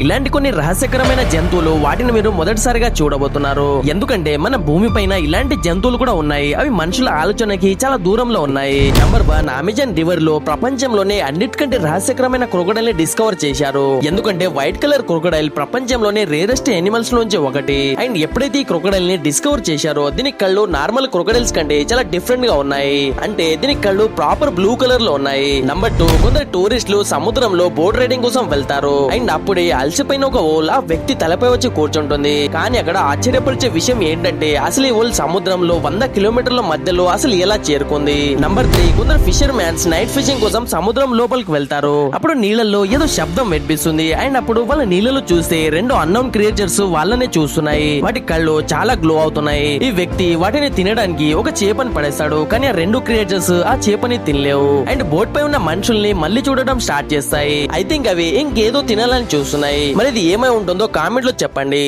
ఇలాంటి కొన్ని రహస్యకరమైన జంతువులు వాటిని మీరు మొదటిసారిగా చూడబోతున్నారు. ఎందుకంటే మన భూమి పైన ఇలాంటి జంతువులు కూడా ఉన్నాయి. అవి మనుషుల ఆలోచనకి చాలా దూరంలో ఉన్నాయి. నంబర్ 1, అమెజాన్ రివర్ లో ప్రపంచంలోనే అన్నిటికంటే రహస్యకరమైన క్రొకడైల్ ని డిస్కవర్ చేశారు. ఎందుకంటే వైట్ కలర్ క్రొకడైల్ ప్రపంచంలోనే రేరెస్ట్ ఎనిమల్స్ నుంచి ఒకటి. అండ్ ఎప్పుడైతే ఈ క్రొకడైల్ ని డిస్కవర్ చేశారో దీని కళ్ళు నార్మల్ క్రొకడైల్స్ కంటే చాలా డిఫరెంట్ గా ఉన్నాయి. అంటే దీని కళ్ళు ప్రాపర్ బ్లూ కలర్ లో ఉన్నాయి. నంబర్ 2, కొందరు టూరిస్టులు సముద్రంలో బోట్ రైడింగ్ కోసం వెళ్తారు. అండ్ అప్పుడే అలసిపోయిన ఒక ఓల్ ఆ వ్యక్తి తలపై వచ్చి కూర్చుంటుంది. కానీ అక్కడ ఆశ్చర్యపరిచే విషయం ఏంటంటే అసలు ఈ ఓల్ సముద్రంలో 100 కిలోమీటర్ల మధ్యలో అసలు ఎలా చేరుకుంది. నంబర్ 3, కొందరు ఫిషర్ మ్యాన్స్ నైట్ ఫిషింగ్ కోసం సముద్రం లోపలికి వెళ్తారు. అప్పుడు నీళ్ళల్లో ఏదో శబ్దం వినిపిస్తుంది. అండ్ అప్పుడు వాళ్ళ నీళ్ళలో చూస్తే 2 అన్నోన్ క్రియేచర్స్ వాళ్ళనే చూస్తున్నాయి. వాటి కళ్ళు చాలా గ్లో అవుతున్నాయి. ఈ వ్యక్తి వాటిని తినడానికి ఒక చేపని పడేస్తాడు. కానీ ఆ 2 క్రియేచర్స్ ఆ చేపని తినలేవు. అండ్ బోట్ పై ఉన్న మనుషుల్ని మళ్ళీ చూడడం స్టార్ట్ చేస్తాయి. ఐ థింక్ అవి ఇంకేదో తినాలని చూస్తున్నాయి. మరి ఇది ఏమై ఉంటుందో కామెంట్ లో చెప్పండి.